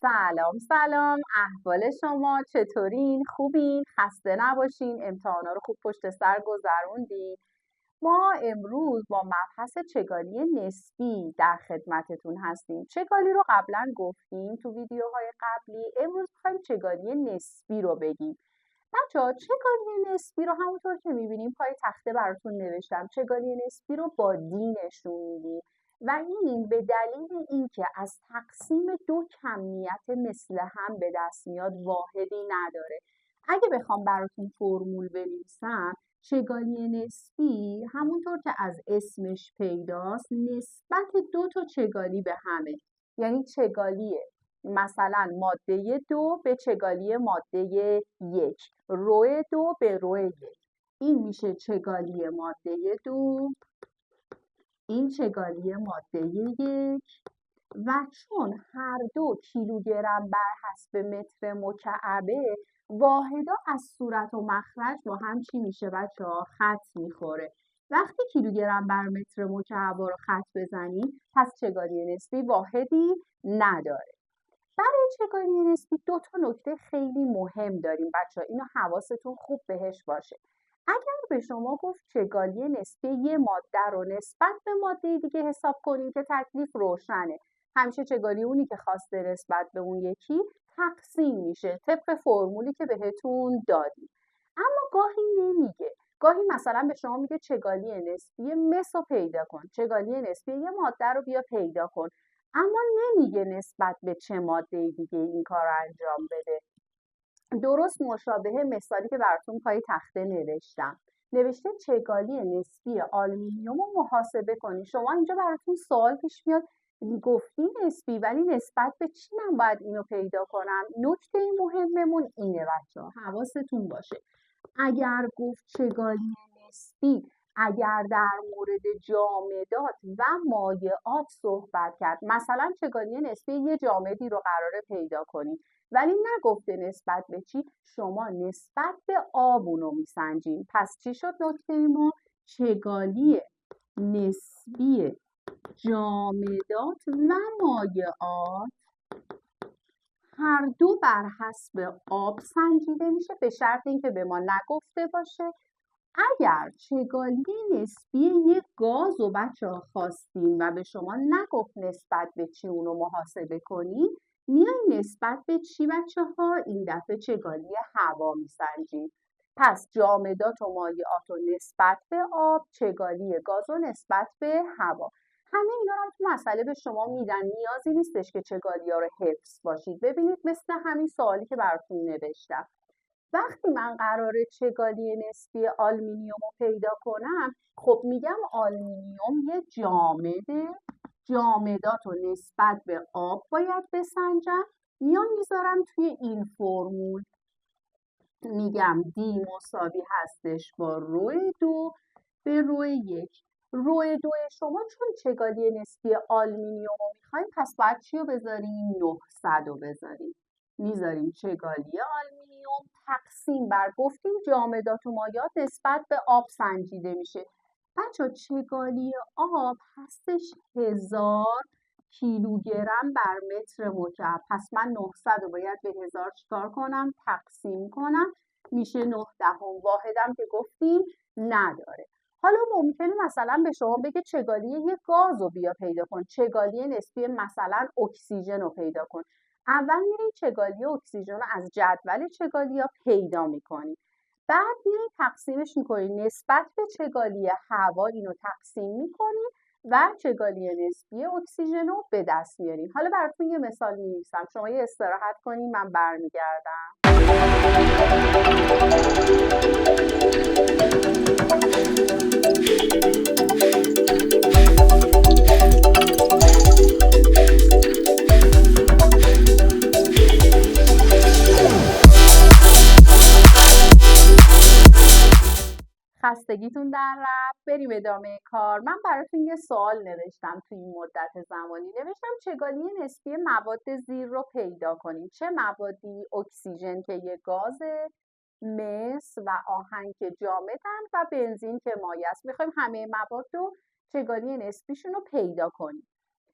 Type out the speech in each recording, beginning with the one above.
سلام سلام، احوال شما چطورین؟ خوبین؟ خسته نباشین؟ امتحانا رو خوب پشت سر گذروندین؟ ما امروز با مبحث چگالی نسبی در خدمتتون هستیم. چگالی رو قبلا گفتیم تو ویدیوهای قبلی. امروز می‌خوایم چگالی نسبی رو بگیم. بچه‌ها چگالی نسبی رو همونطور که می‌بینیم پای تخته براتون نوشتم. چگالی نسبی رو با دی نشون میدیم و این به دلیل اینکه از تقسیم دو کمیت مثل هم به دست میاد واحدی نداره. اگه بخوام براتون فرمول بنویسم، چگالی نسبی همونطور که از اسمش پیداست نسبت دو تا چگالی به همه. یعنی چگالی مثلا ماده 2 به چگالی ماده 1، رو 2 به رو 1. این میشه چگالی ماده 2، این چگالی ماده 1 و چون هر دو کیلوگرم بر حسب متر مکعبه، واحدا از صورت و مخرج با هم چی میشه بچه‌ها؟ خط میخوره. وقتی کیلوگرم بر متر مکعب رو خط بزنیم پس چگالی نسبی واحدی نداره. برای چگالی نسبی دو تا نکته خیلی مهم داریم بچه‌ها، اینو حواستون خوب بهش باشه. اگر به شما گفت چگالی نسبی یه ماده رو نسبت به ماده دیگه حساب کنیم که تکلیف روشنه. همیشه چگالی اونی که خواسته نسبت به اون یکی تقسیم میشه طبق فرمولی که بهتون دادیم. اما گاهی نمیگه. گاهی مثلا به شما میگه چگالی نسبی مس رو پیدا کن، چگالی نسبی یه ماده رو بیا پیدا کن، اما نمیگه نسبت به چه ماده دیگه این کار رو انجام بده. درست مشابه مثالی که براتون پای تخته نوشته چگالی نسبی آلومینیوم رو محاسبه کنی. شما اینجا براتون سوال پیش میاد، گفتی نسبی ولی نسبت به چی من باید اینو پیدا کنم؟ نکته مهممون اینه بچه‌ها، حواستون باشه. اگر گفت چگالی نسبی، اگر در مورد جامدات و مایعات صحبت کرد، مثلا چگالی نسبی یه جامدی رو قراره پیدا کنید ولی نگفته نسبت به چی، شما نسبت به آب اونو میسنجین. پس چی شد نکته ما؟ چگالی نسبی جامدات و مایعات هر دو بر حسب آب سنجیده میشه به شرط اینکه به ما نگفته باشه. اگر چگالی نسبی یک گاز رو بچه‌ها خواستین و به شما نگفت نسبت به چی اونو محاسبه کنین، میاین نسبت به چی بچه‌ها؟ این دفعه چگالی هوا میسنجین. پس جامدات و مایعات رو نسبت به آب، چگالی گاز رو نسبت به هوا. همه اینا رو تو مسئله به شما میدن، نیازی نیستش که چگالی ها رو حفظ باشید. ببینید مثل همین سوالی که براتون نوشتم، وقتی من قراره چگالی نسبی آلومینیوم رو پیدا کنم، خب میگم آلومینیوم یه جامده، جامدات رو نسبت به آب باید بسنجم. میام میذارم توی این فرمول، میگم دی مساوی هستش با رو 2 به رو 1. رو 2 شما چون چگالی نسبی آلومینیوم رو میخوایم پس باید چی رو بذاریم؟ 900 رو بذاریم. میذاریم چگالی آلومینیوم تقسیم بر، گفتیم جامدات و مایعات نسبت به آب سنجیده میشه. بچه چگالی آب هستش 1000 کیلوگرم بر متر مکعب. پس من 900 رو باید به 1000 چیکار کنم؟ تقسیم کنم، میشه 9 دهم. واحدم که گفتیم نداره. حالا ممکنه مثلا به شما بگه چگالی یک گاز رو بیا پیدا کن، چگالی نسبی مثلا اکسیژن رو پیدا کن. اول میرین چگالی اکسیژن رو از جدول چگالی ها پیدا میکنید، بعد میرین تقسیمش میکنید نسبت به چگالی هوا، اینو تقسیم میکنید و چگالی نسبی اکسیژن رو به دست میاریم. حالا براتون یه مثال می‌نویسم، شما یه استراحت کنین، من برمیگردم. خستگیتون در رفت، بریم ادامه کار. من براتون یه سوال نوشتم توی این مدت زمانی، نوشتم چگالی نسبی مواد زیر رو پیدا کنیم. چه موادی؟ اکسیژن که یه گازه، مس و آهن که جامدن و بنزین که مایع است. میخوایم همه مواد رو چگالی نسبیشون رو پیدا کنیم.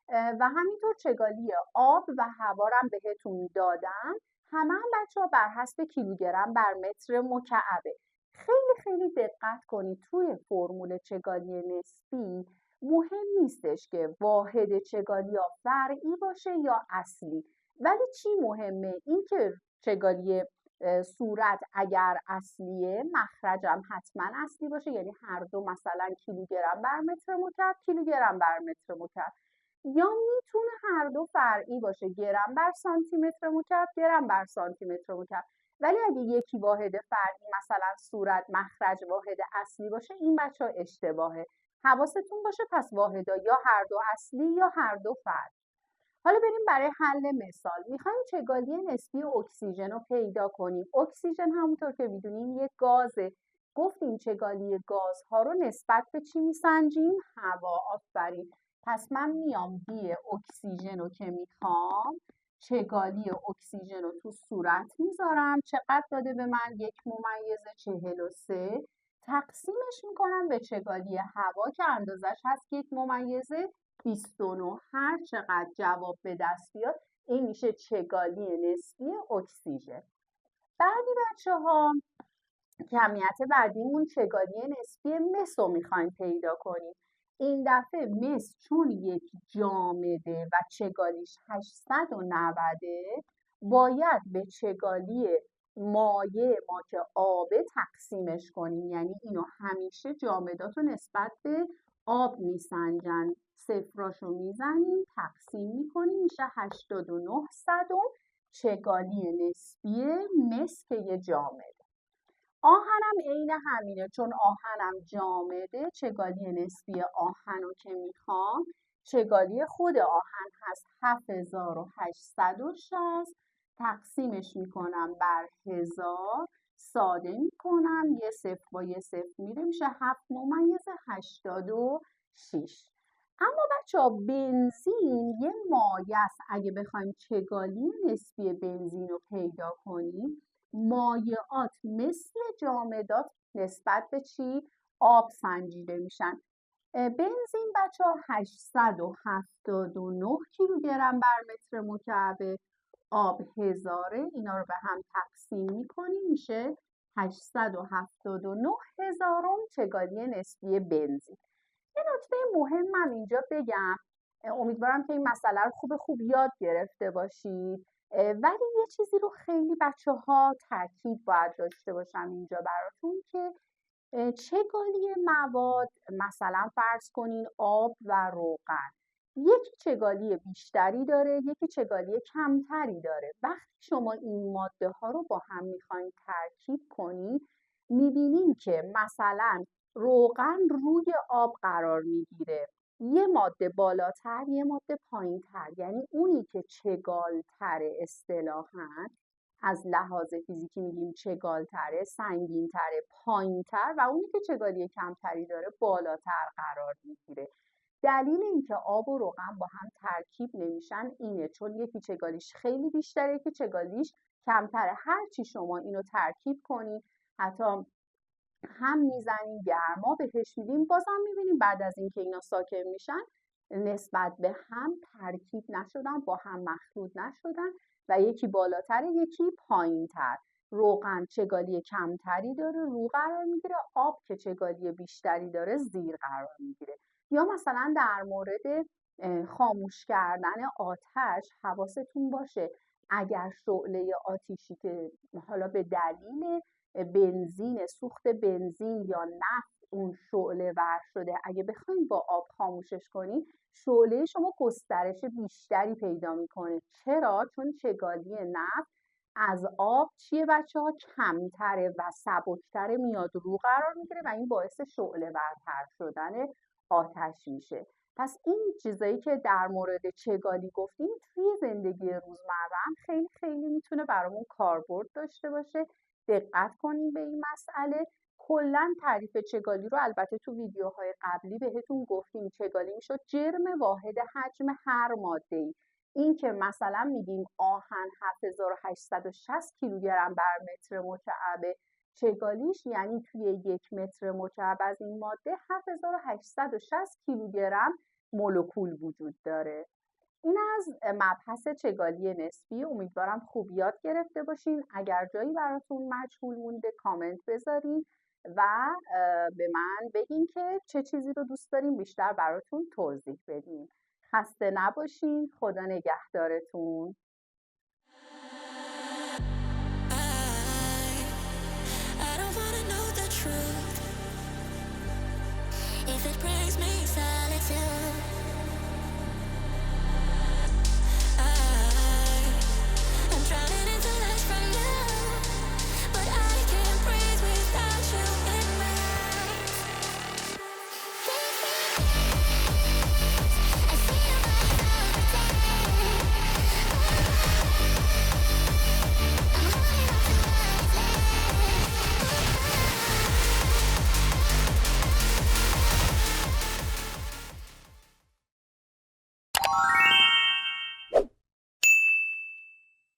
و همینطور چگالی آب و هوا رو هم بهتون دادم. همه هم بچه‌ها بر حسب کیلوگرم بر متر مکعبه. خیلی خیلی دقت کنید توی فرمول چگالی نسبی مهم نیستش که واحد چگالی یا فرعی باشه یا اصلی، ولی چی مهمه؟ اینکه چگالی صورت اگر اصلیه مخرجم حتما اصلی باشه، یعنی هر دو مثلا کیلوگرم بر متر مکعب کیلوگرم بر متر مکعب، یا میتونه هر دو فرعی باشه، گرم بر سانتی متر مکعب گرم بر سانتی متر مکعب. ولی اگه یکی واحد فرعی مثلا صورت مخرج واحد اصلی باشه این بچه ها اشتباهه. حواستون باشه پس واحدا یا هر دو اصلی یا هر دو فرعی. حالا بریم برای حل مثال. میخوایم چگالی نسبی اکسیژن رو پیدا کنیم. اکسیژن همونطور که میدونیم یک گازه. گفتیم چگالی گازها رو نسبت به چی میسنجیم؟ هوا. آفرین. پس من میام دی اکسیژن رو که میخوام چگالی اکسیژن رو تو صورت میذارم. چقدر داده به من؟ 1/43. تقسیمش میکنم به چگالی هوا که اندازش هست 1/29. هر چقدر جواب به دست بیاد این میشه چگالی نسبی اکسیژن. بعدی بچه ها کمیت بعدیمون چگالی نسبی مس رو میخوایم پیدا کنیم. این دفعه مس چون یک جامده و چگالیش 890 باید به چگالی مایع ما که آبه تقسیمش کنیم، یعنی اینو همیشه جامدات رو نسبت به آب میسنجن. صفراشو میزنیم تقسیم میکنیم میشه 89 صدم چگالی نسبی مس که یه جامده. آهنم عین همینه، چون آهنم جامده چگالی نسبی آهن رو که میخوام چگالی خود آهن هست 7860 تقسیمش میکنم بر 1000 ساده میکنم یه صفر با یه صفر میره میشه 7/86. اما بچه ها بنزین یه مایع است. اگه بخوایم چگالی نسبی بنزین رو پیدا کنیم مایعات مثل جامدات نسبت به چی؟ آب سنجیده میشن. بنزین بچه ها 879 کیلوگرم بر متر مکعب، آب 1000. اینا رو به هم تقسیم میکنیم میشه 879 هزارم چگالی نسبی بنزین. یه نکته مهمم اینجا بگم، امیدوارم که این مسئله رو خوب یاد گرفته باشید، ولی یه چیزی رو خیلی بچه ها تاکید باید داشته باشم اینجا براتون که چگالی مواد، مثلا فرض کنین آب و روغن، یکی چگالی بیشتری داره یکی چگالی کمتری داره. وقتی شما این ماده ها رو با هم میخواین ترکیب کنید میبینین که مثلا روغن روی آب قرار میگیره، یه ماده بالاتر یه ماده پایینتر، یعنی اونی که چگالتره اصطلاحاً از لحاظ فیزیکی میگیم چگالتره، سنگینتره، پایینتر، و اونی که چگالی کمتری داره بالاتر قرار میگیره. دلیل اینکه آب و روغن با هم ترکیب نمیشن اینه، چون یکی چگالیش خیلی بیشتره یکی چگالیش کمتره. هرچی شما اینو ترکیب کنید، حتی هم میزنیم گرما بهش میدیم، بازم میبینیم بعد از اینکه اینا ساکن میشن نسبت به هم ترکیب نشدن، با هم مخلوط نشدن و یکی بالاتر یکی پایینتر. روغن چگالی کمتری داره رو قرار میگیره، آب که چگالی بیشتری داره زیر قرار میگیره. یا مثلا در مورد خاموش کردن آتش حواستون باشه اگر شعله آتیشی که حالا به دلیل بنزین، سوخت بنزین یا نفت اون شعله ور شده، اگه بخوایم با آب خاموشش کنیم شعله شما گسترش بیشتری پیدا میکنه. چرا؟ چون چگالی نفت از آب چیه بچه ها؟ کمتره و سبکتره، میاد رو قرار میگیره و این باعث شعله ورتر شدن آتش میشه. پس این چیزایی که در مورد چگالی گفتیم توی زندگی روزمره هم خیلی خیلی میتونه برامون کاربرد داشته باشه. دقت کنیم به این مسئله. کلا تعریف چگالی رو البته تو ویدیوهای قبلی بهتون گفتیم. چگالی میشد جرم واحد حجم هر ماده‌ای. این که مثلا میگیم آهن 7860 کیلوگرم بر متر مکعب، چگالیش یعنی توی 1 متر مکعب از این ماده 7860 کیلوگرم مولکول وجود داره. این از مبحث چگالی نسبی. امیدوارم خوب یاد گرفته باشین. اگر جایی براتون مجهول مونده کامنت بذارین و به من بگین که چه چیزی رو دوست دارین بیشتر براتون توضیح بدیم. خسته نباشین. خدا نگهدارتون.